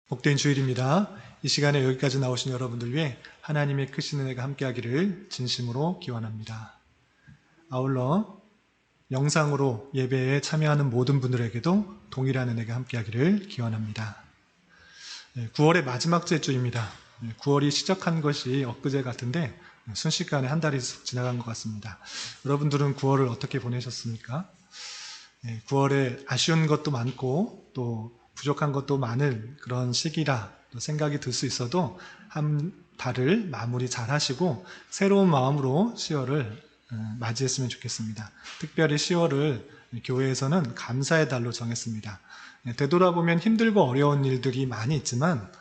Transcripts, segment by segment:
복된 주일입니다. 이 시간에 여기까지 나오신 여러분들 위해 하나님의 크신 은혜가 함께하기를 진심으로 기원합니다. 아울러 영상으로 예배에 참여하는 모든 분들에게도 동일한 은혜가 함께하기를 기원합니다. 9월의 마지막 주입니다. 9월이 시작한 것이 엊그제 같은데 순식간에 한 달이 지나간 것 같습니다. 여러분들은 9월을 어떻게 보내셨습니까? 9월에 아쉬운 것도 많고 또 부족한 것도 많은 그런 시기라 또 생각이 들 수 있어도 한 달을 마무리 잘 하시고 새로운 마음으로 10월을 맞이했으면 좋겠습니다. 특별히 10월을 교회에서는 감사의 달로 정했습니다. 되돌아보면 힘들고 어려운 일들이 많이 있지만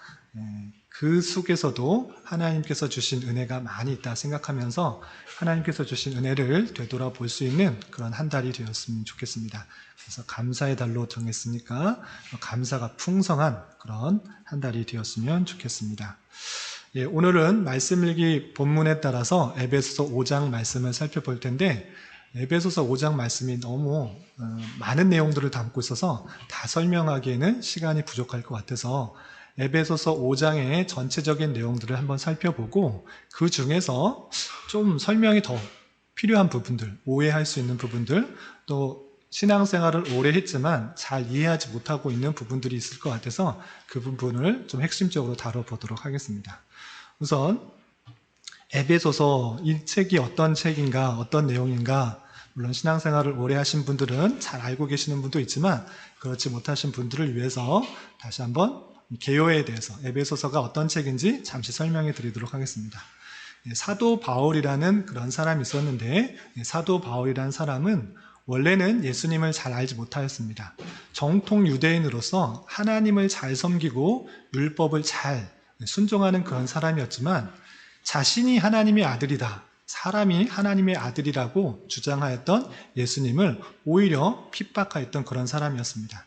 그 속에서도 하나님께서 주신 은혜가 많이 있다 생각하면서 하나님께서 주신 은혜를 되돌아볼 수 있는 그런 한 달이 되었으면 좋겠습니다. 그래서 감사의 달로 정했으니까 감사가 풍성한 그런 한 달이 되었으면 좋겠습니다. 오늘은 말씀 읽기 본문에 따라서 에베소서 5장 말씀을 살펴볼 텐데 에베소서 5장 말씀이 너무 많은 내용들을 담고 있어서 다 설명하기에는 시간이 부족할 것 같아서 에베소서 5장의 전체적인 내용들을 한번 살펴보고 그 중에서 좀 설명이 더 필요한 부분들, 오해할 수 있는 부분들, 또 신앙생활을 오래 했지만 잘 이해하지 못하고 있는 부분들이 있을 것 같아서 그 부분을 좀 핵심적으로 다뤄보도록 하겠습니다. 우선 에베소서 이 책이 어떤 책인가, 어떤 내용인가, 물론 신앙생활을 오래 하신 분들은 잘 알고 계시는 분도 있지만 그렇지 못하신 분들을 위해서 다시 한번 개요에 대해서 에베소서가 어떤 책인지 잠시 설명해 드리도록 하겠습니다. 사도 바울이라는 그런 사람이 있었는데 사도 바울이라는 사람은 원래는 예수님을 잘 알지 못하였습니다. 정통 유대인으로서 하나님을 잘 섬기고 율법을 잘 순종하는 그런 사람이었지만 자신이 하나님의 아들이다, 사람이 하나님의 아들이라고 주장하였던 예수님을 오히려 핍박하였던 그런 사람이었습니다.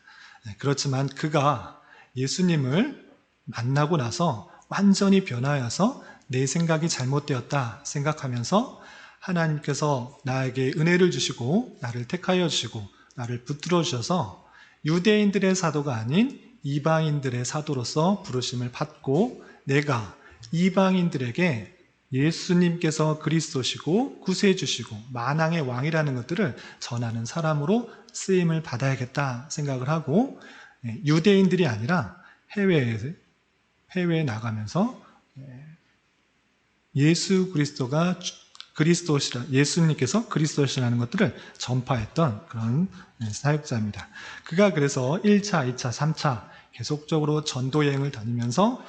그렇지만 그가 예수님을 만나고 나서 완전히 변하여서 내 생각이 잘못되었다 생각하면서 하나님께서 나에게 은혜를 주시고 나를 택하여 주시고 나를 붙들어 주셔서 유대인들의 사도가 아닌 이방인들의 사도로서 부르심을 받고 내가 이방인들에게 예수님께서 그리스도시고 구세주시고 만왕의 왕이라는 것들을 전하는 사람으로 쓰임을 받아야겠다 생각을 하고 유대인들이 아니라 해외에 나가면서 예수 그리스도가 그리스도시라, 예수님께서 그리스도시라는 것들을 전파했던 그런 사역자입니다. 그가 그래서 1차, 2차, 3차 계속적으로 전도 여행을 다니면서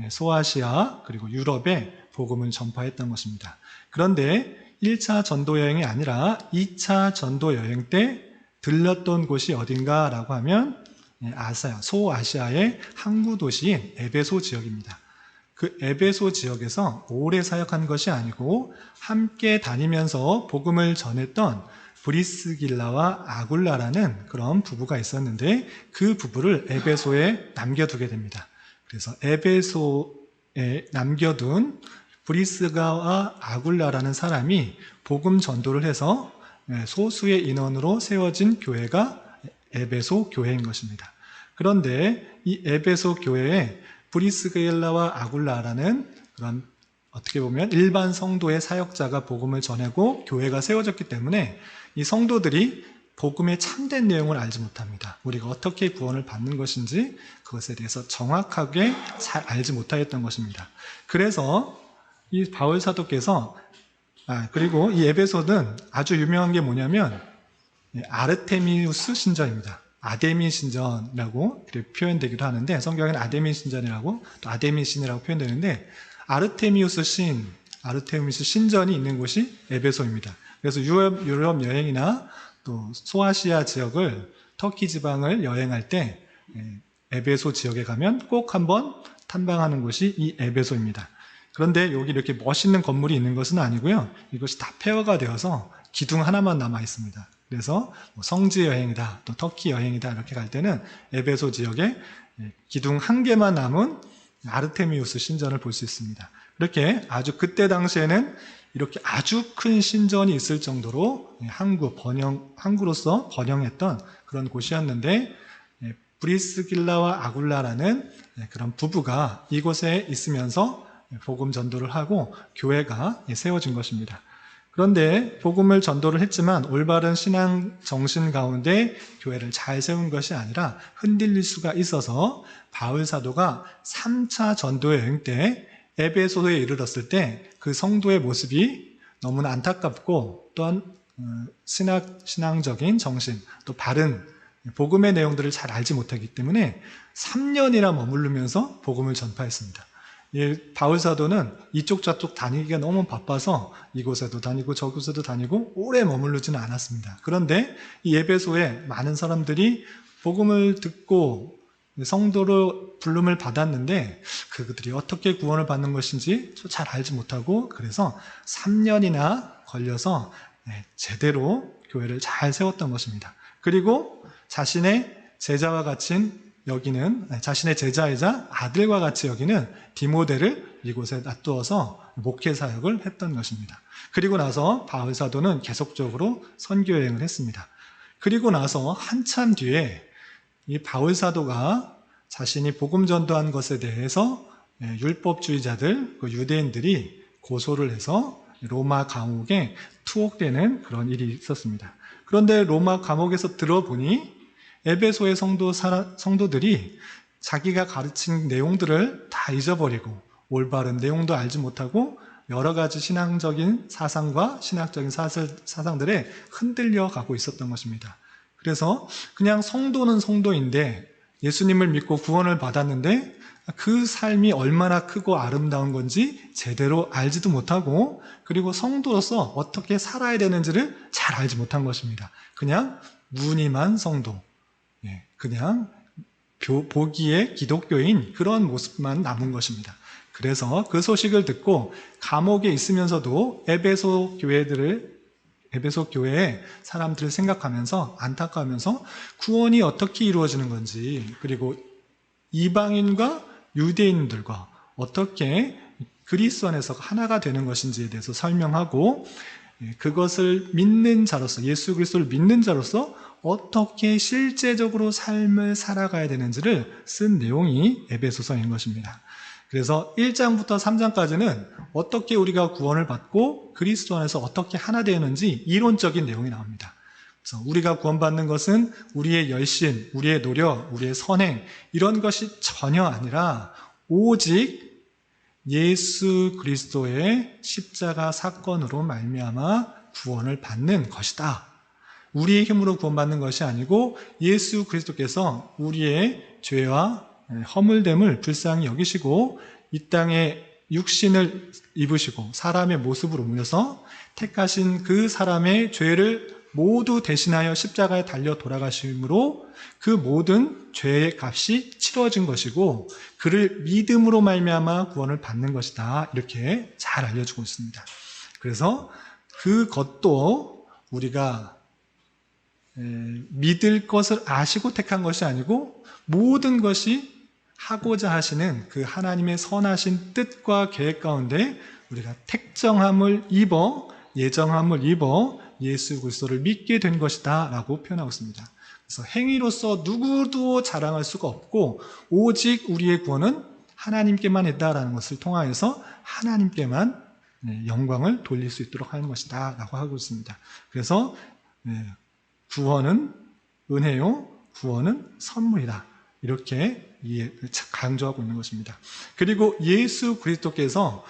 소아시아 그리고 유럽에 복음을 전파했던 것입니다. 그런데 1차 전도 여행이 아니라 2차 전도 여행 때 들렀던 곳이 어딘가라고 하면 소아시아의 항구 도시인 에베소 지역입니다. 그 에베소 지역에서 오래 사역한 것이 아니고 함께 다니면서 복음을 전했던 브리스길라와 아굴라라는 그런 부부가 있었는데 그 부부를 에베소에 남겨두게 됩니다. 그래서 에베소에 남겨둔 브리스가와 아굴라라는 사람이 복음 전도를 해서 소수의 인원으로 세워진 교회가 에베소 교회인 것입니다. 그런데 이 에베소 교회에 브리스길라와 아굴라라는 그런 어떻게 보면 일반 성도의 사역자가 복음을 전하고 교회가 세워졌기 때문에 이 성도들이 복음의 참된 내용을 알지 못합니다. 우리가 어떻게 구원을 받는 것인지 그것에 대해서 정확하게 잘 알지 못하였던 것입니다. 그래서 이 바울 사도께서 그리고 이 에베소는 아주 유명한 게 뭐냐면 아르테미우스 신전입니다. 아데미 신전이라고 표현되기도 하는데 성경에는 아데미 신전이라고 또 아데미 신이라고 표현되는데 아르테미우스 신전이 있는 곳이 에베소입니다. 그래서 유럽 여행이나 또 소아시아 지역을 터키 지방을 여행할 때 에베소 지역에 가면 꼭 한번 탐방하는 곳이 이 에베소입니다. 그런데 여기 이렇게 멋있는 건물이 있는 것은 아니고요. 이것이 다 폐허가 되어서 기둥 하나만 남아 있습니다. 그래서 성지 여행이다, 또 터키 여행이다 이렇게 갈 때는 에베소 지역에 기둥 한 개만 남은 아르테미우스 신전을 볼 수 있습니다. 이렇게 아주 그때 당시에는 이렇게 아주 큰 신전이 있을 정도로 항구로서 번영했던 그런 곳이었는데 브리스길라와 아굴라라는 그런 부부가 이곳에 있으면서 복음 전도를 하고 교회가 세워진 것입니다. 그런데 복음을 전도를 했지만 올바른 신앙 정신 가운데 교회를 잘 세운 것이 아니라 흔들릴 수가 있어서 바울 사도가 3차 전도 여행 때 에베소에 이르렀을 때 그 성도의 모습이 너무나 안타깝고 또한 신앙적인 정신, 또 바른 복음의 내용들을 잘 알지 못하기 때문에 3년이나 머무르면서 복음을 전파했습니다. 바울 사도는 이쪽 저쪽 다니기가 너무 바빠서 이곳에도 다니고 저곳에도 다니고 오래 머무르지는 않았습니다. 그런데 이 에베소에 많은 사람들이 복음을 듣고 성도로 부름을 받았는데 그들이 어떻게 구원을 받는 것인지 잘 알지 못하고 그래서 3년이나 걸려서 제대로 교회를 잘 세웠던 것입니다. 그리고 자신의 제자와 같이 여기는 자신의 제자이자 아들과 같이 여기는 디모데를 이곳에 놔두어서 목회 사역을 했던 것입니다. 그리고 나서 바울 사도는 계속적으로 선교 여행을 했습니다. 그리고 나서 한참 뒤에 이 바울 사도가 자신이 복음 전도한 것에 대해서 율법주의자들, 유대인들이 고소를 해서 로마 감옥에 투옥되는 그런 일이 있었습니다. 그런데 로마 감옥에서 들어보니 에베소의 성도들이 자기가 가르친 내용들을 다 잊어버리고 올바른 내용도 알지 못하고 여러 가지 신앙적인 사상과 신학적인 사상들에 흔들려 가고 있었던 것입니다. 그래서 그냥 성도는 성도인데 예수님을 믿고 구원을 받았는데 그 삶이 얼마나 크고 아름다운 건지 제대로 알지도 못하고 그리고 성도로서 어떻게 살아야 되는지를 잘 알지 못한 것입니다. 그냥 무늬만 성도, 그냥 보기에 기독교인 그런 모습만 남은 것입니다. 그래서 그 소식을 듣고 감옥에 있으면서도 에베소 교회의 사람들을 생각하면서 안타까워하면서 구원이 어떻게 이루어지는 건지 그리고 이방인과 유대인들과 어떻게 그리스도 안에서 하나가 되는 것인지에 대해서 설명하고 그것을 믿는 자로서 예수 그리스도를 믿는 자로서 어떻게 실제적으로 삶을 살아가야 되는지를 쓴 내용이 에베소서인 것입니다. 그래서 1장부터 3장까지는 어떻게 우리가 구원을 받고 그리스도 안에서 어떻게 하나 되는지 이론적인 내용이 나옵니다. 그래서 우리가 구원받는 것은 우리의 열심, 우리의 노력, 우리의 선행 이런 것이 전혀 아니라 오직 예수 그리스도의 십자가 사건으로 말미암아 구원을 받는 것이다. 우리의 힘으로 구원받는 것이 아니고 예수 그리스도께서 우리의 죄와 허물됨을 불쌍히 여기시고 이 땅에 육신을 입으시고 사람의 모습으로 오셔서 택하신 그 사람의 죄를 모두 대신하여 십자가에 달려 돌아가심으로 그 모든 죄의 값이 치러진 것이고 그를 믿음으로 말미암아 구원을 받는 것이다. 이렇게 잘 알려주고 있습니다. 그래서 그것도 우리가 믿을 것을 아시고 택한 것이 아니고 모든 것이 하고자 하시는 그 하나님의 선하신 뜻과 계획 가운데 우리가 택정함을 입어 예정함을 입어 예수 그리스도를 믿게 된 것이다 라고 표현하고 있습니다. 그래서 행위로서 누구도 자랑할 수가 없고 오직 우리의 구원은 하나님께만 있다라는 것을 통하여서 하나님께만 영광을 돌릴 수 있도록 하는 것이다 라고 하고 있습니다. 그래서 구원은 은혜요, 구원은 선물이다. 이렇게 강조하고 있는 것입니다. 그리고 예수 그리스도께서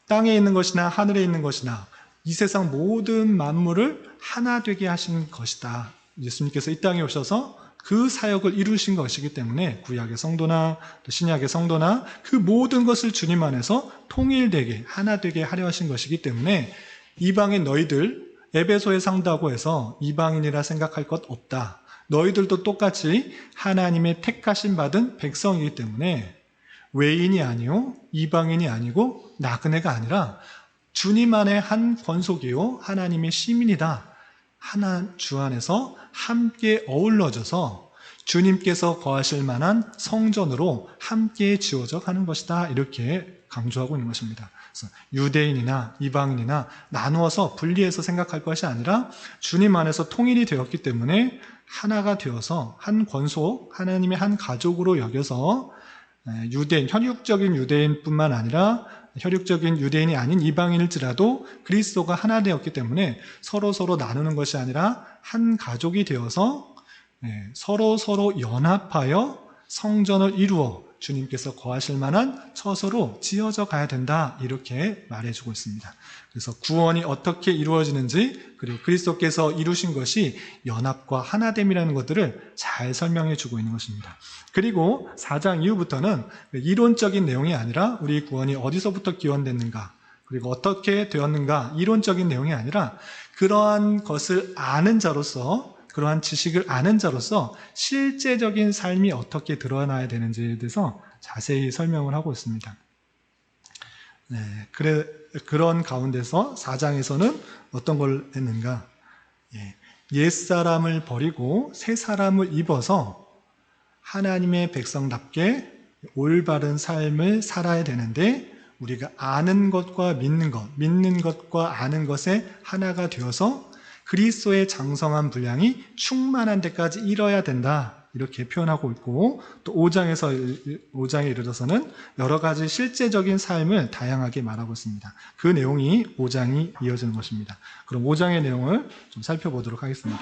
땅에 있는 것이나 하늘에 있는 것이나 이 세상 모든 만물을 하나 되게 하신 것이다. 예수님께서 이 땅에 오셔서 그 사역을 이루신 것이기 때문에 구약의 성도나 또 신약의 성도나 그 모든 것을 주님 안에서 통일되게 하나 되게 하려 하신 것이기 때문에 이방인 너희들 에베소에 산다고 해서 이방인이라 생각할 것 없다. 너희들도 똑같이 하나님의 택하심 받은 백성이기 때문에 외인이 아니요 이방인이 아니고 나그네가 아니라 주님 안에 한 권속이요 하나님의 시민이다. 하나 주 안에서 함께 어우러져서 주님께서 거하실 만한 성전으로 함께 지어져 가는 것이다. 이렇게 강조하고 있는 것입니다. 그래서 유대인이나 이방인이나 나누어서 분리해서 생각할 것이 아니라 주님 안에서 통일이 되었기 때문에 하나가 되어서 한 권속, 하나님의 한 가족으로 여겨서 유대인, 혈육적인 유대인뿐만 아니라 혈육적인 유대인이 아닌 이방인일지라도 그리스도가 하나 되었기 때문에 서로 나누는 것이 아니라 한 가족이 되어서 서로 연합하여 성전을 이루어 주님께서 거하실 만한 처소로 지어져 가야 된다, 이렇게 말해주고 있습니다. 그래서 구원이 어떻게 이루어지는지, 그리고 그리스도께서 이루신 것이 연합과 하나됨이라는 것들을 잘 설명해 주고 있는 것입니다. 그리고 4장 이후부터는 이론적인 내용이 아니라 우리 구원이 어디서부터 기원됐는가, 그리고 어떻게 되었는가, 이론적인 내용이 아니라 그러한 것을 아는 자로서, 그러한 지식을 아는 자로서 실제적인 삶이 어떻게 드러나야 되는지에 대해서 자세히 설명을 하고 있습니다. 그런 가운데서 4장에서는 어떤 걸 했는가? 옛사람을 버리고 새 사람을 입어서 하나님의 백성답게 올바른 삶을 살아야 되는데, 우리가 아는 것과 믿는 것, 믿는 것과 아는 것에 하나가 되어서 그리스도의 장성한 분량이 충만한 데까지 이뤄야 된다, 이렇게 표현하고 있고, 또 5장에 이르러서는 여러 가지 실제적인 삶을 다양하게 말하고 있습니다. 그 내용이 5장이 이어지는 것입니다. 그럼 5장의 내용을 좀 살펴보도록 하겠습니다.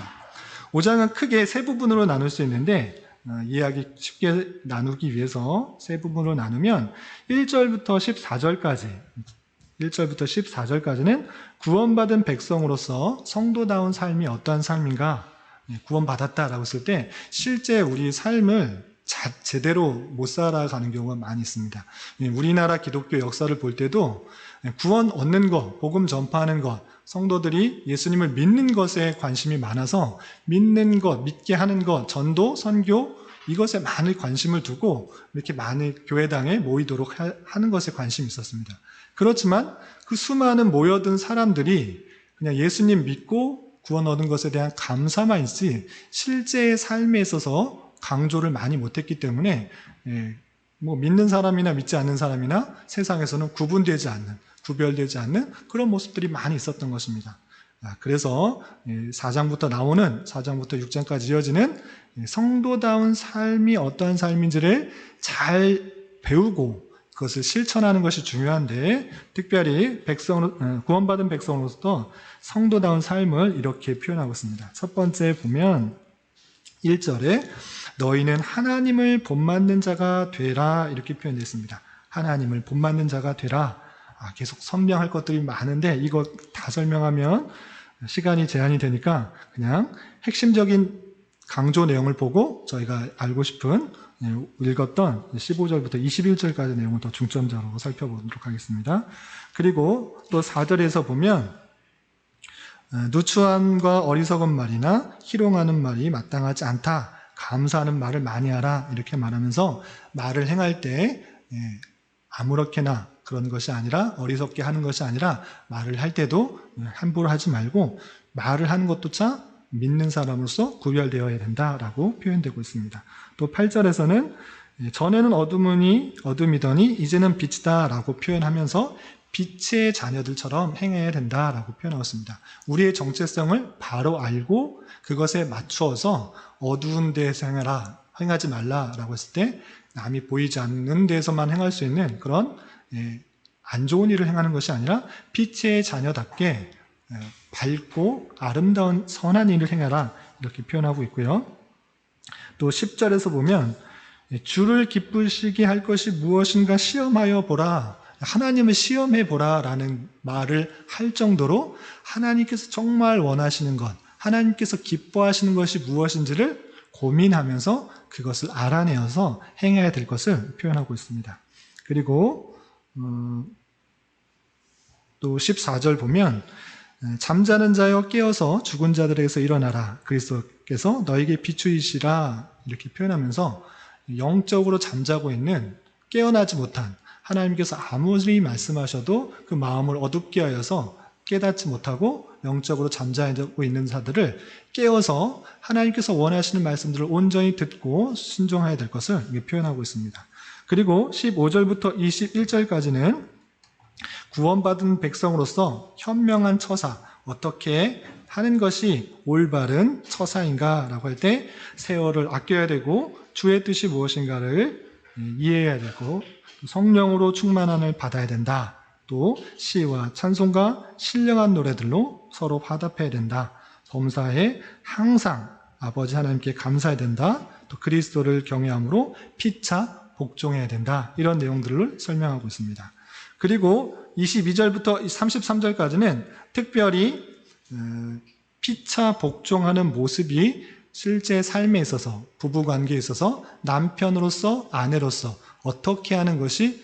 5장은 크게 세 부분으로 나눌 수 있는데, 이해하기 쉽게 나누기 위해서 세 부분으로 나누면 1절부터 14절까지는 구원받은 백성으로서 성도다운 삶이 어떠한 삶인가, 구원받았다라고 했을 때 실제 우리 삶을 제대로 못 살아가는 경우가 많이 있습니다. 우리나라 기독교 역사를 볼 때도 구원 얻는 것, 복음 전파하는 것, 성도들이 예수님을 믿는 것에 관심이 많아서 믿는 것, 믿게 하는 것, 전도, 선교, 이것에 많은 관심을 두고 이렇게 많은 교회당에 모이도록 하는 것에 관심이 있었습니다. 그렇지만 그 수많은 모여든 사람들이 그냥 예수님 믿고 구원 얻은 것에 대한 감사만 있지 실제의 삶에 있어서 강조를 많이 못했기 때문에 믿는 사람이나 믿지 않는 사람이나 세상에서는 구별되지 않는 그런 모습들이 많이 있었던 것입니다. 그래서 4장부터 6장까지 이어지는 성도다운 삶이 어떠한 삶인지를 잘 배우고 그것을 실천하는 것이 중요한데, 특별히 구원받은 백성으로서 성도다운 삶을 이렇게 표현하고 있습니다. 첫 번째 보면 1절에 너희는 하나님을 본받는 자가 되라, 이렇게 표현되어 있습니다. 하나님을 본받는 자가 되라. 계속 설명할 것들이 많은데 이거 다 설명하면 시간이 제한이 되니까 그냥 핵심적인 강조 내용을 보고 저희가 알고 싶은 읽었던 15절부터 21절까지 내용을 더 중점적으로 살펴보도록 하겠습니다. 그리고 또 4절에서 보면 누추함과 어리석은 말이나 희롱하는 말이 마땅하지 않다, 감사하는 말을 많이 하라, 이렇게 말하면서 말을 행할 때 아무렇게나 그런 것이 아니라, 어리석게 하는 것이 아니라 말을 할 때도 함부로 하지 말고 말을 하는 것조차 믿는 사람으로서 구별되어야 된다라고 표현되고 있습니다. 또 8절에서는 전에는 어둠이더니 이제는 빛이다 라고 표현하면서 빛의 자녀들처럼 행해야 된다라고 표현하고 있습니다. 우리의 정체성을 바로 알고 그것에 맞추어서 어두운 데에서 행하지 말라라고 했을 때 남이 보이지 않는 데에서만 행할 수 있는 그런 안 좋은 일을 행하는 것이 아니라 빛의 자녀답게 밝고 아름다운 선한 일을 행하라, 이렇게 표현하고 있고요. 또 10절에서 보면 주를 기쁘시게 할 것이 무엇인가 시험하여 보라, 하나님을 시험해 보라 라는 말을 할 정도로 하나님께서 정말 원하시는 것, 하나님께서 기뻐하시는 것이 무엇인지를 고민하면서 그것을 알아내어서 행해야 될 것을 표현하고 있습니다. 그리고 또 14절 보면 잠자는 자여 깨어서 죽은 자들에게서 일어나라, 그리스도께서 너에게 비추이시라, 이렇게 표현하면서 영적으로 잠자고 있는, 깨어나지 못한, 하나님께서 아무리 말씀하셔도 그 마음을 어둡게 하여서 깨닫지 못하고 영적으로 잠자고 있는 자들을 깨워서 하나님께서 원하시는 말씀들을 온전히 듣고 순종해야 될 것을 표현하고 있습니다. 그리고 15절부터 21절까지는 구원받은 백성으로서 현명한 처사, 어떻게 하는 것이 올바른 처사인가 라고 할 때 세월을 아껴야 되고 주의 뜻이 무엇인가를 이해해야 되고 성령으로 충만함을 받아야 된다. 또 시와 찬송가 신령한 노래들로 서로 화답해야 된다. 범사에 항상 아버지 하나님께 감사해야 된다. 또 그리스도를 경외함으로 피차 복종해야 된다. 이런 내용들을 설명하고 있습니다. 그리고 22절부터 33절까지는 특별히 피차 복종하는 모습이 실제 삶에 있어서 부부관계에 있어서 남편으로서 아내로서 어떻게 하는 것이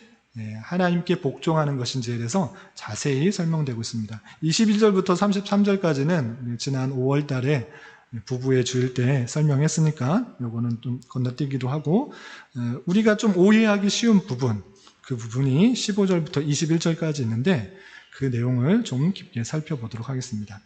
하나님께 복종하는 것인지에 대해서 자세히 설명되고 있습니다. 21절부터 33절까지는 지난 5월 달에 부부의 주일 때 설명했으니까 요거는 좀 건너뛰기도 하고 우리가 좀 오해하기 쉬운 부분, 그 부분이 15절부터 21절까지 있는데 그 내용을 좀 깊게 살펴보도록 하겠습니다.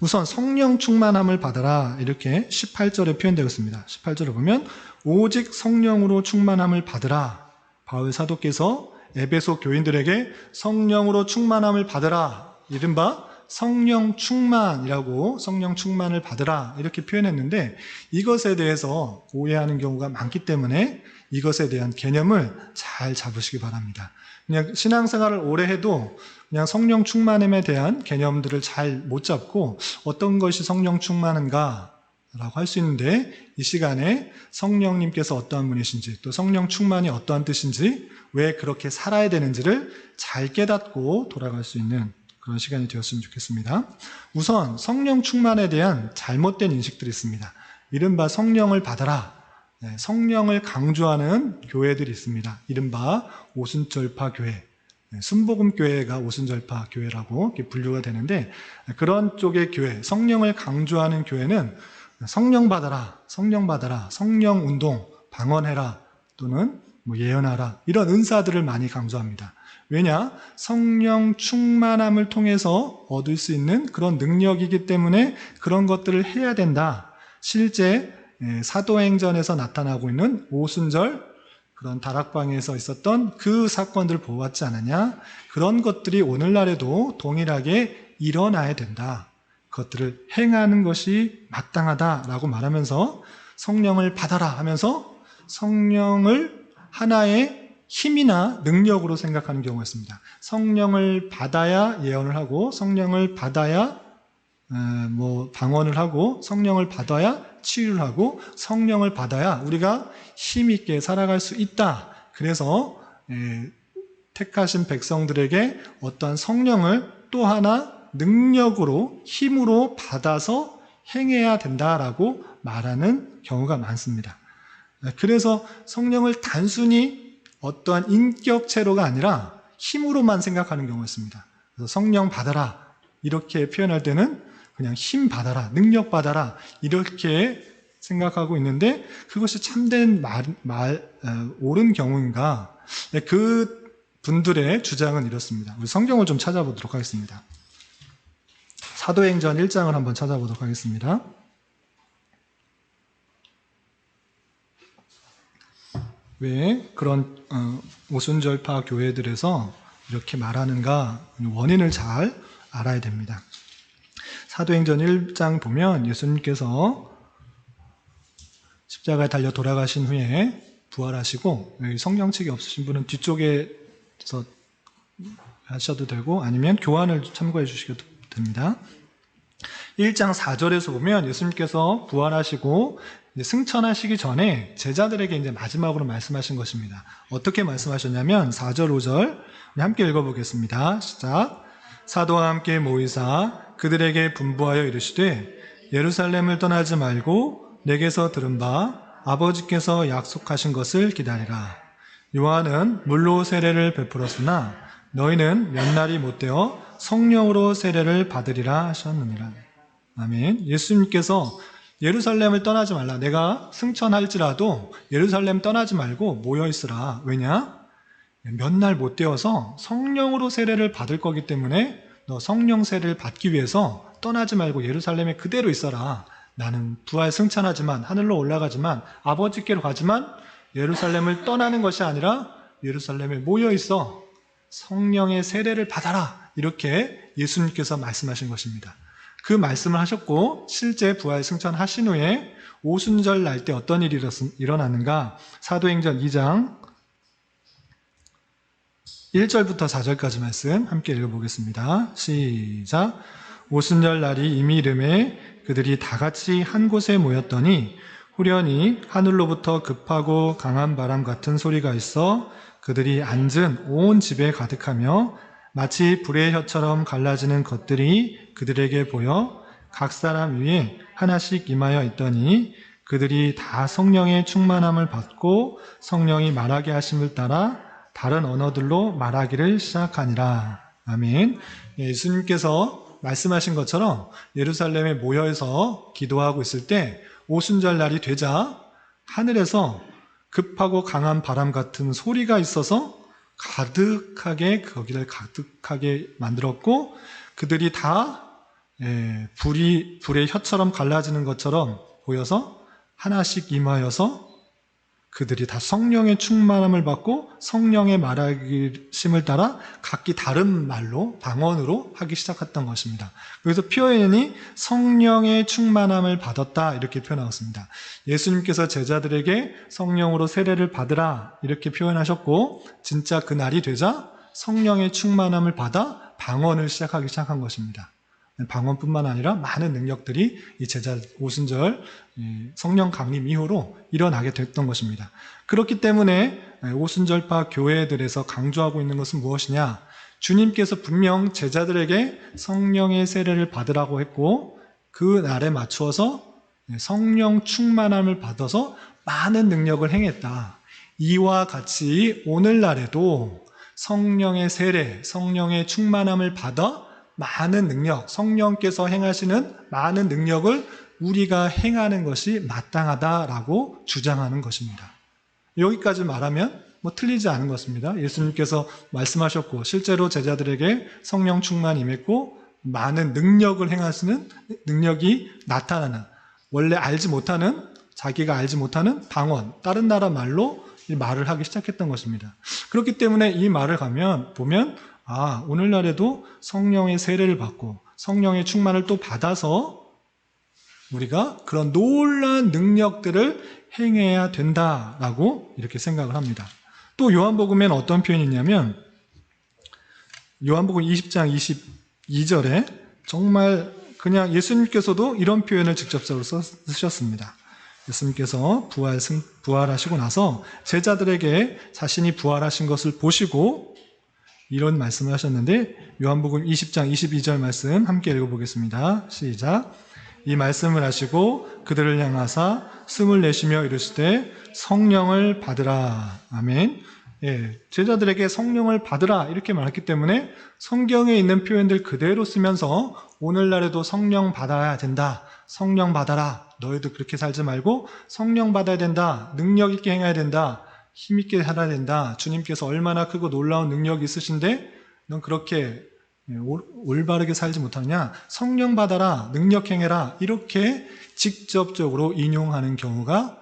우선 성령 충만함을 받아라 이렇게 18절에 표현되어 있습니다. 18절을 보면 오직 성령으로 충만함을 받으라. 바울 사도께서 에베소 교인들에게 성령으로 충만함을 받으라. 이른바 성령 충만이라고 성령 충만을 받으라 이렇게 표현했는데 이것에 대해서 오해하는 경우가 많기 때문에 이것에 대한 개념을 잘 잡으시기 바랍니다. 그냥 신앙생활을 오래 해도 그냥 성령 충만함에 대한 개념들을 잘 못 잡고 어떤 것이 성령 충만한가 라고 할 수 있는데 이 시간에 성령님께서 어떠한 분이신지 또 성령 충만이 어떠한 뜻인지 왜 그렇게 살아야 되는지를 잘 깨닫고 돌아갈 수 있는 그런 시간이 되었으면 좋겠습니다. 우선 성령 충만에 대한 잘못된 인식들이 있습니다. 이른바 성령을 받아라. 성령을 강조하는 교회들이 있습니다. 이른바 오순절파 교회, 순복음 교회가 오순절파 교회라고 분류가 되는데 그런 쪽의 교회, 성령을 강조하는 교회는 성령 받아라, 성령 받아라, 성령 운동, 방언해라 또는 예언하라 이런 은사들을 많이 강조합니다. 왜냐? 성령 충만함을 통해서 얻을 수 있는 그런 능력이기 때문에 그런 것들을 해야 된다. 실제 사도행전에서 나타나고 있는 오순절 그런 다락방에서 있었던 그 사건들을 보았지 않느냐? 그런 것들이 오늘날에도 동일하게 일어나야 된다. 그것들을 행하는 것이 마땅하다라고 말하면서 성령을 받아라 하면서 성령을 하나의 힘이나 능력으로 생각하는 경우가 있습니다. 성령을 받아야 예언을 하고 성령을 받아야 방언을 하고 성령을 받아야 치유를 하고 성령을 받아야 우리가 힘 있게 살아갈 수 있다. 그래서 택하신 백성들에게 어떠한 성령을 또 하나 능력으로 힘으로 받아서 행해야 된다라고 말하는 경우가 많습니다. 그래서 성령을 단순히 어떠한 인격체로가 아니라 힘으로만 생각하는 경우가 있습니다. 그래서 성령 받아라 이렇게 표현할 때는 그냥 힘 받아라, 능력 받아라 이렇게 생각하고 있는데 그것이 참된 옳은 경우인가? 그 분들의 주장은 이렇습니다. 우리 성경을 좀 찾아보도록 하겠습니다. 사도행전 1장을 한번 찾아보도록 하겠습니다. 왜 그런 오순절파 교회들에서 이렇게 말하는가 원인을 잘 알아야 됩니다. 사도행전 1장 보면 예수님께서 십자가에 달려 돌아가신 후에 부활하시고 성경책이 없으신 분은 뒤쪽에서 하셔도 되고 아니면 교환을 참고해 주셔도 됩니다. 1장 4절에서 보면 예수님께서 부활하시고 승천하시기 전에 제자들에게 이제 마지막으로 말씀하신 것입니다. 어떻게 말씀하셨냐면 4절, 5절 함께 읽어보겠습니다. 시작. 사도와 함께 모이사 그들에게 분부하여 이르시되 예루살렘을 떠나지 말고 내게서 들은 바 아버지께서 약속하신 것을 기다리라. 요한은 물로 세례를 베풀었으나 너희는 몇 날이 못되어 성령으로 세례를 받으리라 하셨느니라. 아멘. 예수님께서 예루살렘을 떠나지 말라. 내가 승천할지라도 예루살렘 떠나지 말고 모여있으라. 왜냐? 몇 날 못 되어서 성령으로 세례를 받을 거기 때문에 너 성령 세례를 받기 위해서 떠나지 말고 예루살렘에 그대로 있어라. 나는 부활 승천하지만 하늘로 올라가지만 아버지께로 가지만 예루살렘을 떠나는 것이 아니라 예루살렘에 모여있어 성령의 세례를 받아라. 이렇게 예수님께서 말씀하신 것입니다. 그 말씀을 하셨고 실제 부활 승천하신 후에 오순절 날 때 어떤 일이 일어나는가? 사도행전 2장 1절부터 4절까지 말씀 함께 읽어보겠습니다. 시작. 오순절 날이 이미 이름에 그들이 다 같이 한 곳에 모였더니 후련히 하늘로부터 급하고 강한 바람 같은 소리가 있어 그들이 앉은 온 집에 가득하며 마치 불의 혀처럼 갈라지는 것들이 그들에게 보여 각 사람 위에 하나씩 임하여 있더니 그들이 다 성령의 충만함을 받고 성령이 말하게 하심을 따라 다른 언어들로 말하기를 시작하니라. 아멘. 예수님께서 말씀하신 것처럼 예루살렘에 모여서 기도하고 있을 때 오순절 날이 되자 하늘에서 급하고 강한 바람 같은 소리가 있어서 거기를 가득하게 만들었고 그들이 다 불의 혀처럼 갈라지는 것처럼 보여서 하나씩 임하여서 그들이 다 성령의 충만함을 받고 성령의 말하심을 따라 각기 다른 말로 방언으로 하기 시작했던 것입니다. 그래서 표현이 성령의 충만함을 받았다 이렇게 표현하였습니다. 예수님께서 제자들에게 성령으로 세례를 받으라 이렇게 표현하셨고 진짜 그 날이 되자 성령의 충만함을 받아 방언을 시작하기 시작한 것입니다. 방언뿐만 아니라 많은 능력들이 이 제자 오순절 성령 강림 이후로 일어나게 됐던 것입니다. 그렇기 때문에 오순절파 교회들에서 강조하고 있는 것은 무엇이냐? 주님께서 분명 제자들에게 성령의 세례를 받으라고 했고 그 날에 맞추어서 성령 충만함을 받아서 많은 능력을 행했다. 이와 같이 오늘날에도 성령의 세례, 성령의 충만함을 받아 많은 능력, 성령께서 행하시는 많은 능력을 우리가 행하는 것이 마땅하다라고 주장하는 것입니다. 여기까지 말하면 틀리지 않은 것입니다. 예수님께서 말씀하셨고 실제로 제자들에게 성령 충만 임했고 많은 능력을 행하시는 능력이 나타나는 원래 자기가 알지 못하는 방언, 다른 나라 말로 이 말을 하기 시작했던 것입니다. 그렇기 때문에 이 말을 보면 오늘날에도 성령의 세례를 받고 성령의 충만을 또 받아서 우리가 그런 놀라운 능력들을 행해야 된다라고 이렇게 생각을 합니다. 또 요한복음에는 어떤 표현이 있냐면 요한복음 20장 22절에 정말 그냥 예수님께서도 이런 표현을 직접적으로 쓰셨습니다. 예수님께서 부활하시고 나서 제자들에게 자신이 부활하신 것을 보시고 이런 말씀을 하셨는데 요한복음 20장 22절 말씀 함께 읽어보겠습니다. 시작. 이 말씀을 하시고 그들을 향하사 숨을 내쉬며 이르시되 성령을 받으라. 아멘. 제자들에게 성령을 받으라 이렇게 말했기 때문에 성경에 있는 표현들 그대로 쓰면서 오늘날에도 성령 받아야 된다. 성령 받아라. 너희도 그렇게 살지 말고 성령 받아야 된다. 능력 있게 행해야 된다. 힘있게 살아야 된다. 주님께서 얼마나 크고 놀라운 능력이 있으신데 넌 그렇게 올바르게 살지 못하느냐. 성령 받아라. 능력 행해라. 이렇게 직접적으로 인용하는 경우가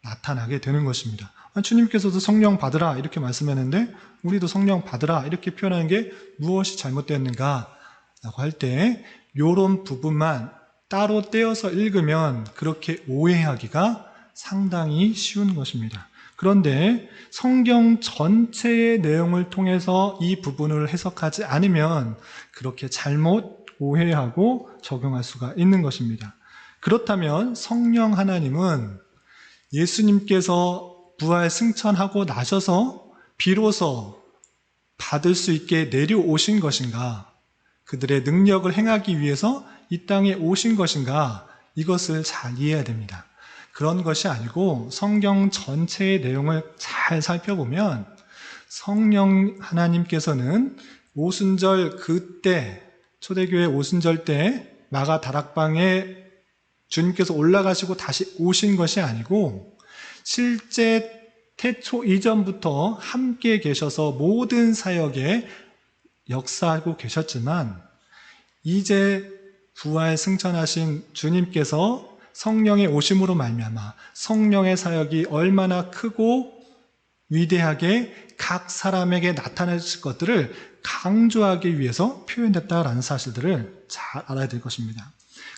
나타나게 되는 것입니다. 주님께서도 성령 받으라 이렇게 말씀했는데 우리도 성령 받으라 이렇게 표현하는 게 무엇이 잘못되었는가 라고 할 때 이런 부분만 따로 떼어서 읽으면 그렇게 오해하기가 상당히 쉬운 것입니다. 그런데 성경 전체의 내용을 통해서 이 부분을 해석하지 않으면 그렇게 잘못 오해하고 적용할 수가 있는 것입니다. 그렇다면 성령 하나님은 예수님께서 부활 승천하고 나셔서 비로소 받을 수 있게 내려오신 것인가? 그들의 능력을 행하기 위해서 이 땅에 오신 것인가? 이것을 잘 이해해야 됩니다. 그런 것이 아니고 성경 전체의 내용을 잘 살펴보면 성령 하나님께서는 오순절 그때 초대교회 오순절 때 마가 다락방에 주님께서 올라가시고 다시 오신 것이 아니고 실제 태초 이전부터 함께 계셔서 모든 사역에 역사하고 계셨지만 이제 부활 승천하신 주님께서 성령의 오심으로 말미암아 성령의 사역이 얼마나 크고 위대하게 각 사람에게 나타나실 것들을 강조하기 위해서 표현됐다라는 사실들을 잘 알아야 될 것입니다.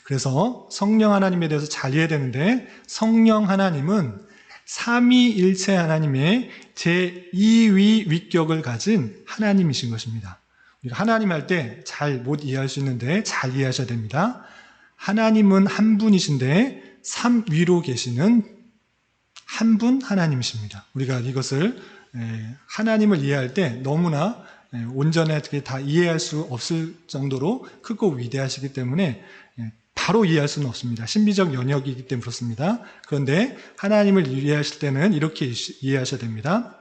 그래서 성령 하나님에 대해서 잘 이해해야 되는데, 성령 하나님은 삼위일체 하나님의 제2위 위격을 가진 하나님이신 것입니다. 우리가 하나님 할 때 잘 못 이해할 수 있는데 잘 이해하셔야 됩니다. 하나님은 한 분이신데 삼위로 계시는 한 분 하나님이십니다. 우리가 이것을 하나님을 이해할 때 너무나 온전하게 다 이해할 수 없을 정도로 크고 위대하시기 때문에 바로 이해할 수는 없습니다. 신비적 영역이기 때문에 그렇습니다. 그런데 하나님을 이해하실 때는 이렇게 이해하셔야 됩니다.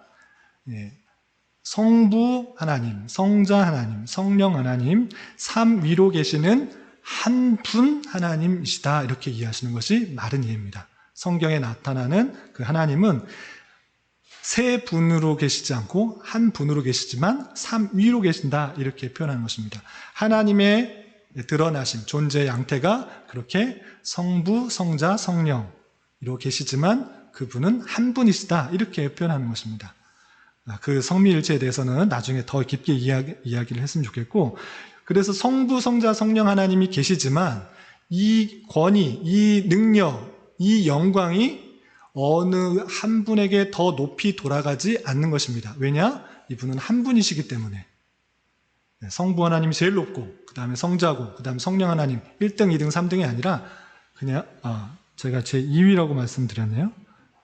성부 하나님, 성자 하나님, 성령 하나님, 삼위로 계시는 한 분 하나님이시다, 이렇게 이해하시는 것이 바른 이해입니다. 성경에 나타나는 그 하나님은 세 분으로 계시지 않고 한 분으로 계시지만 삼위로 계신다, 이렇게 표현하는 것입니다. 하나님의 드러나신 존재의 양태가 그렇게 성부, 성자, 성령으로 계시지만 그분은 한 분이시다, 이렇게 표현하는 것입니다. 그 성미일체에 대해서는 나중에 더 깊게 이야기를 했으면 좋겠고, 그래서 성부, 성자, 성령 하나님이 계시지만 이 권위, 이 능력, 이 영광이 어느 한 분에게 더 높이 돌아가지 않는 것입니다. 왜냐? 이분은 한 분이시기 때문에. 성부 하나님이 제일 높고, 그 다음에 성자고, 그 다음에 성령 하나님 1등, 2등, 3등이 아니라 그냥 제가 제 2위라고 말씀드렸네요.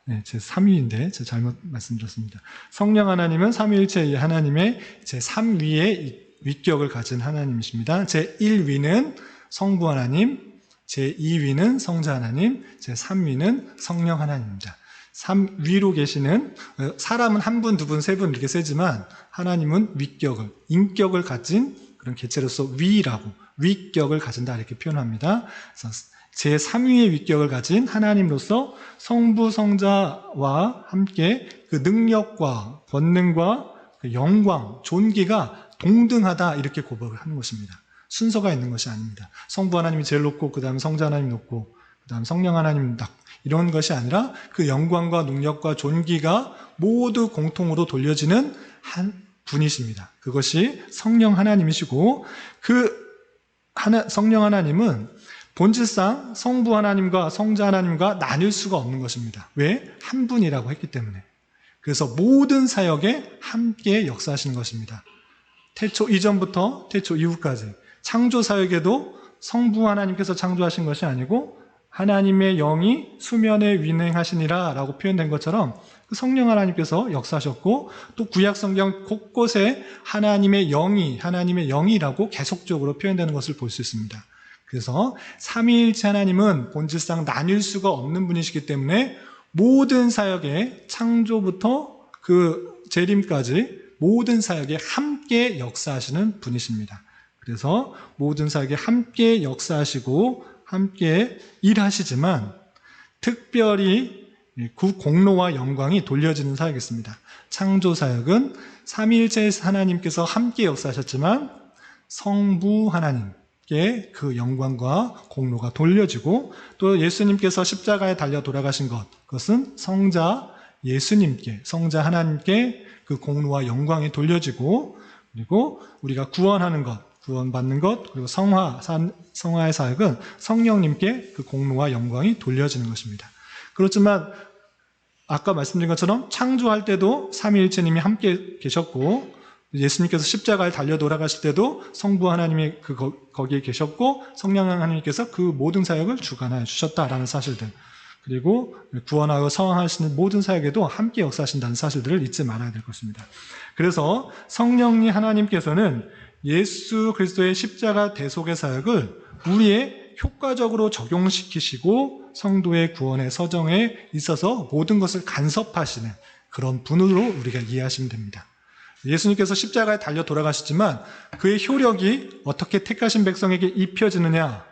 네, 제 3위인데 제가 잘못 말씀드렸습니다. 성령 하나님은 삼위일체 하나님의 제 3위의 위격을 가진 하나님이십니다. 제 1위는 성부 하나님, 제 2위는 성자 하나님, 제 3위는 성령 하나님입니다. 3위로 계시는, 사람은 한 분, 두 분, 세 분 이렇게 세지만 하나님은 위격을, 인격을 가진 그런 개체로서 위라고, 위격을 가진다, 이렇게 표현합니다. 그래서 제 3위의 위격을 가진 하나님으로서 성부, 성자와 함께 그 능력과 권능과 그 영광, 존귀가 동등하다, 이렇게 고백을 하는 것입니다. 순서가 있는 것이 아닙니다. 성부 하나님이 제일 높고, 그 다음에 성자 하나님이 높고, 그 다음에 성령 하나님이 낮고, 이런 것이 아니라 그 영광과 능력과 존귀가 모두 공통으로 돌려지는 한 분이십니다. 그것이 성령 하나님이시고, 성령 하나님은 본질상 성부 하나님과 성자 하나님과 나뉠 수가 없는 것입니다. 왜? 한 분이라고 했기 때문에. 그래서 모든 사역에 함께 역사하시는 것입니다. 태초 이전부터 태초 이후까지 창조 사역에도 성부 하나님께서 창조하신 것이 아니고 하나님의 영이 수면에 운행하시니라 라고 표현된 것처럼 성령 하나님께서 역사하셨고, 또 구약 성경 곳곳에 하나님의 영이라고 계속적으로 표현되는 것을 볼 수 있습니다. 그래서 삼위일체 하나님은 본질상 나뉠 수가 없는 분이시기 때문에 모든 사역에, 창조부터 그 재림까지 모든 사역에 함께 역사하시는 분이십니다. 그래서 모든 사역에 함께 역사하시고 함께 일하시지만 특별히 그 공로와 영광이 돌려지는 사역이었습니다. 창조 사역은 삼위일체 하나님께서 함께 역사하셨지만 성부 하나님께 그 영광과 공로가 돌려지고, 또 예수님께서 십자가에 달려 돌아가신 것, 그것은 성자 예수님께, 성자 하나님께 그 공로와 영광이 돌려지고, 그리고 우리가 구원하는 것, 구원받는 것, 그리고 성화의 사역은 성령님께 그 공로와 영광이 돌려지는 것입니다. 그렇지만 아까 말씀드린 것처럼 창조할 때도 삼위일체님이 함께 계셨고, 예수님께서 십자가에 달려 돌아가실 때도 성부 하나님이 거기에 계셨고, 성령 하나님께서 그 모든 사역을 주관하여 주셨다라는 사실들, 그리고 구원하여 성화하시는 모든 사역에도 함께 역사하신다는 사실들을 잊지 말아야 될 것입니다. 그래서 성령님 하나님께서는 예수 그리스도의 십자가 대속의 사역을 우리의 효과적으로 적용시키시고 성도의 구원의 서정에 있어서 모든 것을 간섭하시는 그런 분으로 우리가 이해하시면 됩니다. 예수님께서 십자가에 달려 돌아가시지만 그의 효력이 어떻게 택하신 백성에게 입혀지느냐,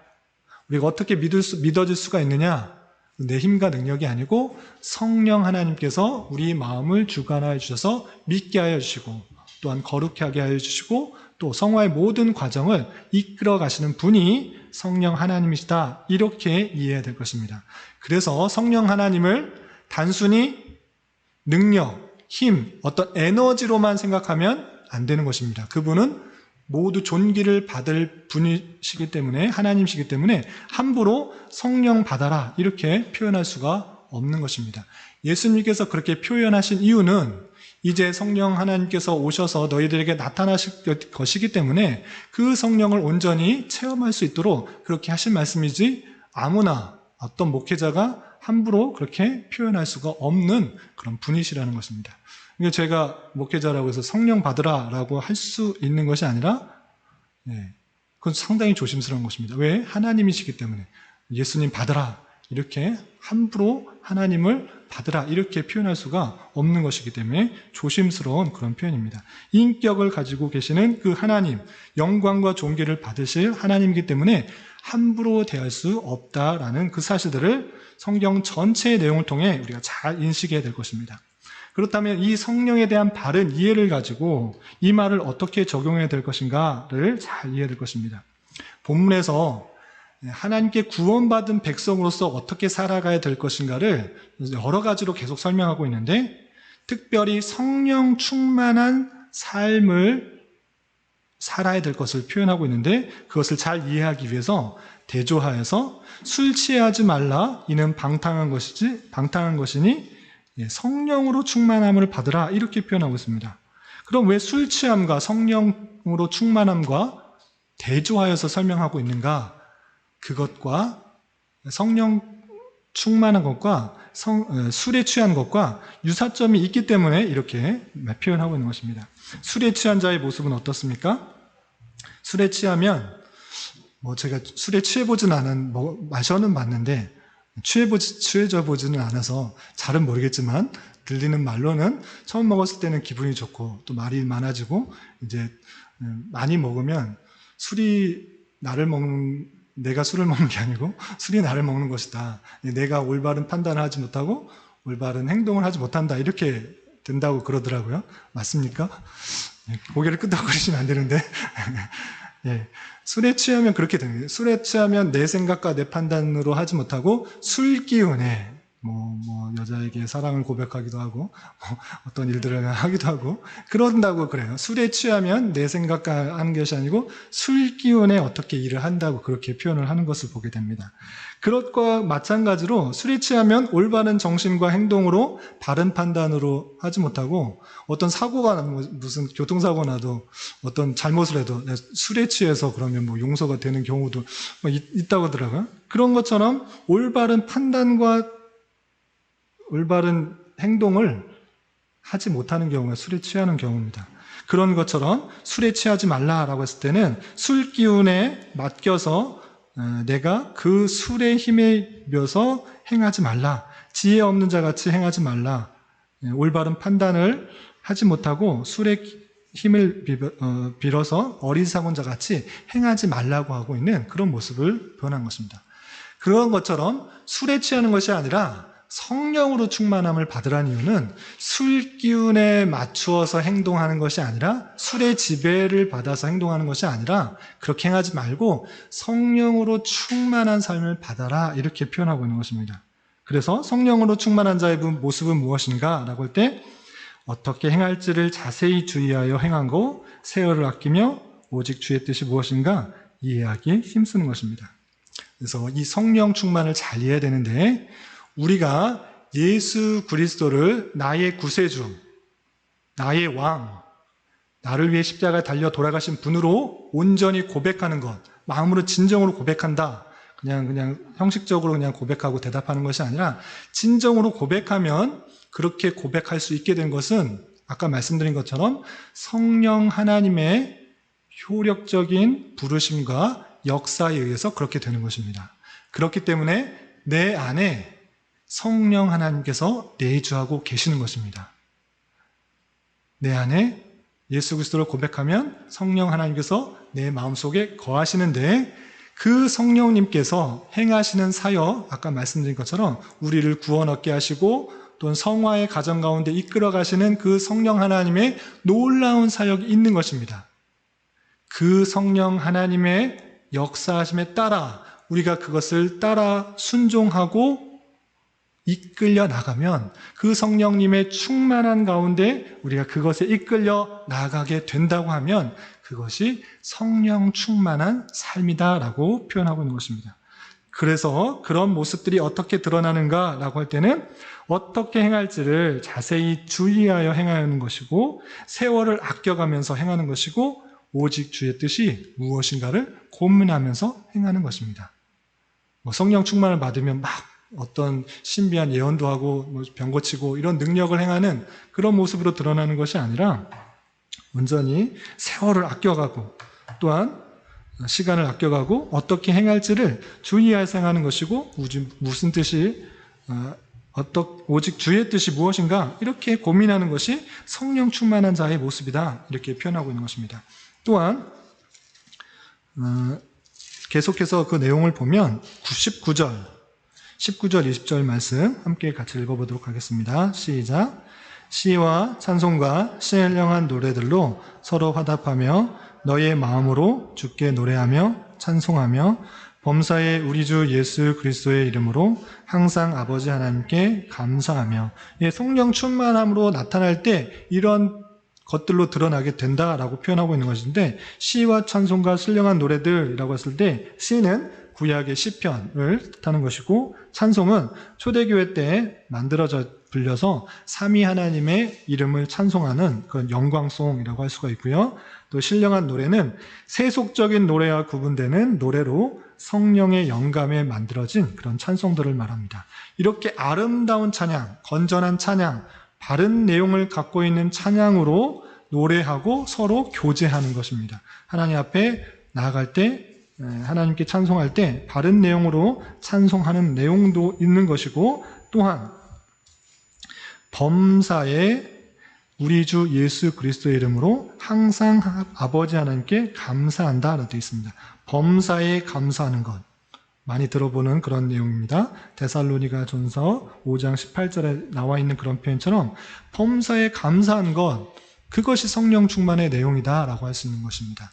우리가 어떻게 믿어질 수가 있느냐, 내 힘과 능력이 아니고 성령 하나님께서 우리 마음을 주관하여 주셔서 믿게 하여 주시고, 또한 거룩하게 하여 주시고, 또 성화의 모든 과정을 이끌어 가시는 분이 성령 하나님이시다, 이렇게 이해해야 될 것입니다. 그래서 성령 하나님을 단순히 능력, 힘, 어떤 에너지로만 생각하면 안 되는 것입니다. 그분은 모두 존귀를 받을 분이시기 때문에, 하나님이시기 때문에 함부로 성령 받아라 이렇게 표현할 수가 없는 것입니다. 예수님께서 그렇게 표현하신 이유는 이제 성령 하나님께서 오셔서 너희들에게 나타나실 것이기 때문에 그 성령을 온전히 체험할 수 있도록 그렇게 하신 말씀이지, 아무나 어떤 목회자가 함부로 그렇게 표현할 수가 없는 그런 분이시라는 것입니다. 그러니까 제가 목회자라고 해서 성령 받으라라고 할 수 있는 것이 아니라, 그건 상당히 조심스러운 것입니다. 왜? 하나님이시기 때문에. 예수님 받으라 이렇게 함부로 하나님을 받으라 이렇게 표현할 수가 없는 것이기 때문에 조심스러운 그런 표현입니다. 인격을 가지고 계시는 그 하나님, 영광과 존귀를 받으실 하나님이기 때문에 함부로 대할 수 없다라는 그 사실들을 성경 전체의 내용을 통해 우리가 잘 인식해야 될 것입니다. 그렇다면 이 성령에 대한 바른 이해를 가지고 이 말을 어떻게 적용해야 될 것인가를 잘 이해해야 될 것입니다. 본문에서 하나님께 구원받은 백성으로서 어떻게 살아가야 될 것인가를 여러 가지로 계속 설명하고 있는데, 특별히 성령 충만한 삶을 살아야 될 것을 표현하고 있는데, 그것을 잘 이해하기 위해서 대조하여서 술 취하지 말라, 이는 방탕한 것이니 성령으로 충만함을 받으라 이렇게 표현하고 있습니다. 그럼 왜 술 취함과 성령으로 충만함과 대조하여서 설명하고 있는가? 그것과 성령 충만한 것과 술에 취한 것과 유사점이 있기 때문에 이렇게 표현하고 있는 것입니다. 술에 취한 자의 모습은 어떻습니까? 술에 취하면, 제가 술에 취해보진 마셔는 봤는데 취해져 보지는 않아서 잘은 모르겠지만, 들리는 말로는 처음 먹었을 때는 기분이 좋고 또 말이 많아지고, 이제 많이 먹으면 내가 술을 먹는 게 아니고 술이 나를 먹는 것이다. 내가 올바른 판단을 하지 못하고 올바른 행동을 하지 못한다. 이렇게 된다고 그러더라고요. 맞습니까? 고개를 끄덕거리시면 안 되는데 술에 취하면 그렇게 됩니다. 술에 취하면 내 생각과 내 판단으로 하지 못하고 술 기운에 여자에게 사랑을 고백하기도 하고 어떤 일들을 하기도 하고 그런다고 그래요. 술에 취하면 내 생각과 하는 것이 아니고 술 기운에 어떻게 일을 한다고 그렇게 표현을 하는 것을 보게 됩니다. 그것과 마찬가지로 술에 취하면 올바른 정신과 행동으로 바른 판단으로 하지 못하고, 어떤 사고가 무슨 교통사고 나도 어떤 잘못을 해도 술에 취해서 그러면 용서가 되는 경우도 있다고 하더라고요. 그런 것처럼 올바른 판단과 올바른 행동을 하지 못하는 경우가 술에 취하는 경우입니다. 그런 것처럼 술에 취하지 말라라고 했을 때는 술 기운에 맡겨서 내가 그 술의 힘에 비어서 행하지 말라, 지혜 없는 자 같이 행하지 말라, 올바른 판단을 하지 못하고 술의 힘을 빌어서 어리석은 자 같이 행하지 말라고 하고 있는 그런 모습을 표현한 것입니다. 그런 것처럼 술에 취하는 것이 아니라 성령으로 충만함을 받으라는 이유는 술 기운에 맞추어서 행동하는 것이 아니라, 술의 지배를 받아서 행동하는 것이 아니라 그렇게 행하지 말고 성령으로 충만한 삶을 받아라 이렇게 표현하고 있는 것입니다. 그래서 성령으로 충만한 자의 모습은 무엇인가 라고 할 때, 어떻게 행할지를 자세히 주의하여 행하고 세월을 아끼며 오직 주의 뜻이 무엇인가 이해하기 힘쓰는 것입니다. 그래서 이 성령 충만을 잘 이해해야 되는데, 우리가 예수 그리스도를 나의 구세주, 나의 왕, 나를 위해 십자가에 달려 돌아가신 분으로 온전히 고백하는 것, 마음으로 진정으로 고백한다. 그냥 형식적으로 그냥 고백하고 대답하는 것이 아니라 진정으로 고백하면, 그렇게 고백할 수 있게 된 것은 아까 말씀드린 것처럼 성령 하나님의 효력적인 부르심과 역사에 의해서 그렇게 되는 것입니다. 그렇기 때문에 내 안에 성령 하나님께서 내주하고 계시는 것입니다. 내 안에 예수 그리스도를 고백하면 성령 하나님께서 내 마음속에 거하시는데, 그 성령님께서 행하시는 사역, 아까 말씀드린 것처럼 우리를 구원 얻게 하시고 또는 성화의 가정 가운데 이끌어 가시는 그 성령 하나님의 놀라운 사역이 있는 것입니다. 그 성령 하나님의 역사하심에 따라 우리가 그것을 따라 순종하고 이끌려 나가면 그 성령님의 충만한 가운데 우리가 그것에 이끌려 나가게 된다고 하면 그것이 성령 충만한 삶이다라고 표현하고 있는 것입니다. 그래서 그런 모습들이 어떻게 드러나는가라고 할 때는 어떻게 행할지를 자세히 주의하여 행하는 것이고 세월을 아껴가면서 행하는 것이고 오직 주의 뜻이 무엇인가를 고민하면서 행하는 것입니다. 성령 충만을 받으면 막 어떤 신비한 예언도 하고 병 고치고 이런 능력을 행하는 그런 모습으로 드러나는 것이 아니라 온전히 세월을 아껴가고 또한 시간을 아껴가고 어떻게 행할지를 주의해서 행하는 것이고 무슨 뜻이 오직 주의 뜻이 무엇인가 이렇게 고민하는 것이 성령 충만한 자의 모습이다 이렇게 표현하고 있는 것입니다. 또한 계속해서 그 내용을 보면 19절 20절 말씀 함께 같이 읽어보도록 하겠습니다. 시작. 시와 찬송과 신령한 노래들로 서로 화답하며 너의 마음으로 주께 노래하며 찬송하며 범사의 우리 주 예수 그리스도의 이름으로 항상 아버지 하나님께 감사하며 성령 충만함으로 나타날 때 이런 것들로 드러나게 된다라고 표현하고 있는 것인데 시와 찬송과 신령한 노래들이라고 했을 때 시는 구약의 시편을 뜻하는 것이고 찬송은 초대교회 때 만들어져 불려서 삼위 하나님의 이름을 찬송하는 그런 영광송이라고 할 수가 있고요. 또 신령한 노래는 세속적인 노래와 구분되는 노래로 성령의 영감에 만들어진 그런 찬송들을 말합니다. 이렇게 아름다운 찬양, 건전한 찬양, 바른 내용을 갖고 있는 찬양으로 노래하고 서로 교제하는 것입니다. 하나님 앞에 나아갈 때 하나님께 찬송할 때 바른 내용으로 찬송하는 내용도 있는 것이고 또한 범사에 우리 주 예수 그리스도의 이름으로 항상 아버지 하나님께 감사한다 라고 되어 있습니다. 범사에 감사하는 것 많이 들어보는 그런 내용입니다. 데살로니가 전서 5장 18절에 나와 있는 그런 표현처럼 범사에 감사한 것 그것이 성령 충만의 내용이다 라고 할 수 있는 것입니다.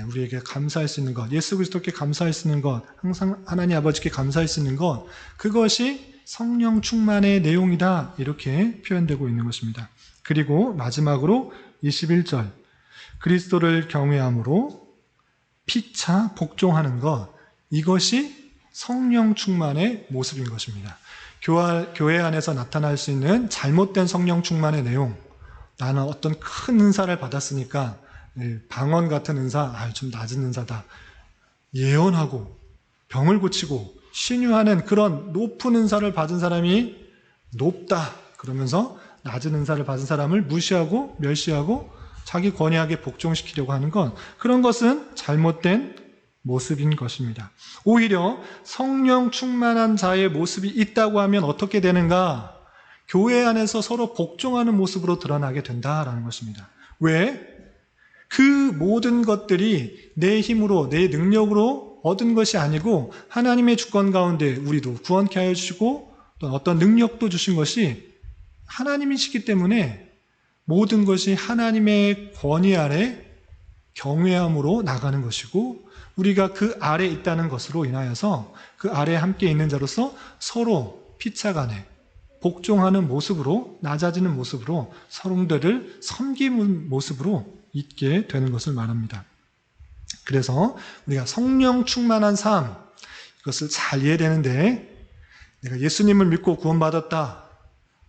우리에게 감사할 수 있는 것, 예수 그리스도께 감사할 수 있는 것, 항상 하나님 아버지께 감사할 수 있는 것, 그것이 성령 충만의 내용이다 이렇게 표현되고 있는 것입니다. 그리고 마지막으로 21절 그리스도를 경외함으로 피차 복종하는 것 이것이 성령 충만의 모습인 것입니다. 교회 안에서 나타날 수 있는 잘못된 성령 충만의 내용 나는 어떤 큰 은사를 받았으니까 방언 같은 은사, 좀 낮은 은사다. 예언하고 병을 고치고 신유하는 그런 높은 은사를 받은 사람이 높다. 그러면서 낮은 은사를 받은 사람을 무시하고 멸시하고 자기 권위하게 복종시키려고 하는 건 그런 것은 잘못된 모습인 것입니다. 오히려 성령 충만한 자의 모습이 있다고 하면 어떻게 되는가? 교회 안에서 서로 복종하는 모습으로 드러나게 된다라는 것입니다. 왜? 그 모든 것들이 내 힘으로 내 능력으로 얻은 것이 아니고 하나님의 주권 가운데 우리도 구원케 하여 주시고 또 어떤 능력도 주신 것이 하나님이시기 때문에 모든 것이 하나님의 권위 아래 경외함으로 나가는 것이고 우리가 그 아래 있다는 것으로 인하여서 그 아래 함께 있는 자로서 서로 피차간에 복종하는 모습으로 낮아지는 모습으로 서로들을 섬기는 모습으로 있게 되는 것을 말합니다. 그래서 우리가 성령 충만한 삶 이것을 잘 이해되는데 내가 예수님을 믿고 구원받았다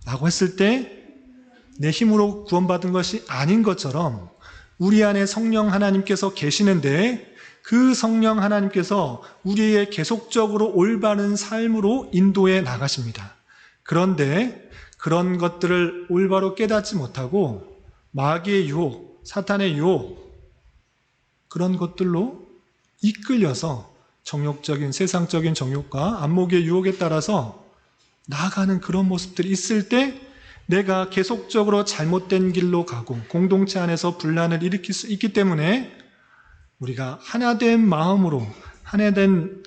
라고 했을 때 내 힘으로 구원받은 것이 아닌 것처럼 우리 안에 성령 하나님께서 계시는데 그 성령 하나님께서 우리의 계속적으로 올바른 삶으로 인도해 나가십니다. 그런데 그런 것들을 올바로 깨닫지 못하고 마귀의 유혹, 사탄의 유혹 그런 것들로 이끌려서 정욕적인 세상적인 정욕과 안목의 유혹에 따라서 나아가는 그런 모습들이 있을 때 내가 계속적으로 잘못된 길로 가고 공동체 안에서 분란을 일으킬 수 있기 때문에 우리가 하나된 마음으로 하나된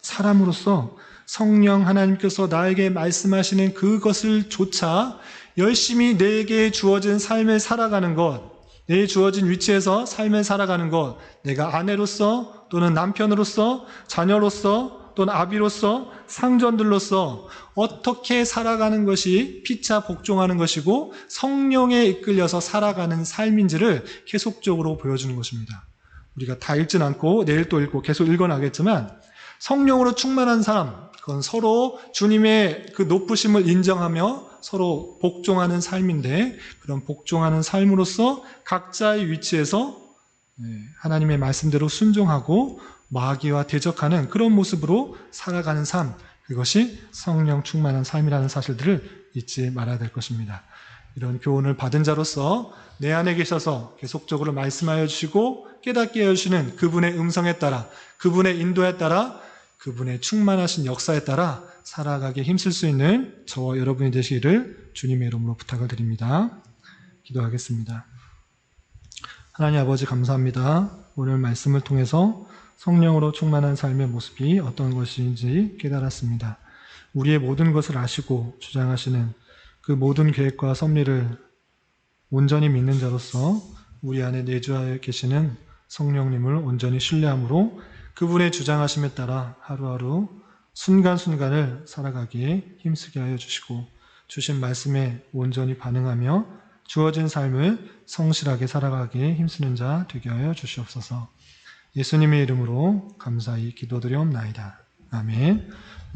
사람으로서 성령 하나님께서 나에게 말씀하시는 그것을 조차 열심히 내게 주어진 삶을 살아가는 것, 내게 주어진 위치에서 삶을 살아가는 것, 내가 아내로서 또는 남편으로서 자녀로서 또는 아비로서 상전들로서 어떻게 살아가는 것이 피차 복종하는 것이고 성령에 이끌려서 살아가는 삶인지를 계속적으로 보여주는 것입니다. 우리가 다 읽진 않고 내일 또 읽고 계속 읽어나겠지만 성령으로 충만한 삶, 그건 서로 주님의 그 높으심을 인정하며 서로 복종하는 삶인데, 그런 복종하는 삶으로서 각자의 위치에서 하나님의 말씀대로 순종하고 마귀와 대적하는 그런 모습으로 살아가는 삶, 그것이 성령 충만한 삶이라는 사실들을 잊지 말아야 될 것입니다. 이런 교훈을 받은 자로서 내 안에 계셔서 계속적으로 말씀하여 주시고 깨닫게 해주시는 그분의 음성에 따라, 그분의 인도에 따라, 그분의 충만하신 역사에 따라 살아가기에 힘쓸 수 있는 저와 여러분이 되시기를 주님의 이름으로 부탁을 드립니다. 기도하겠습니다. 하나님 아버지 감사합니다. 오늘 말씀을 통해서 성령으로 충만한 삶의 모습이 어떤 것인지 깨달았습니다. 우리의 모든 것을 아시고 주장하시는 그 모든 계획과 섭리를 온전히 믿는 자로서 우리 안에 내주하여 계시는 성령님을 온전히 신뢰함으로 그분의 주장하심에 따라 하루하루 순간순간을 살아가기에 힘쓰게 하여 주시고 주신 말씀에 온전히 반응하며 주어진 삶을 성실하게 살아가기에 힘쓰는 자 되게 하여 주시옵소서. 예수님의 이름으로 감사히 기도드리옵나이다. 아멘.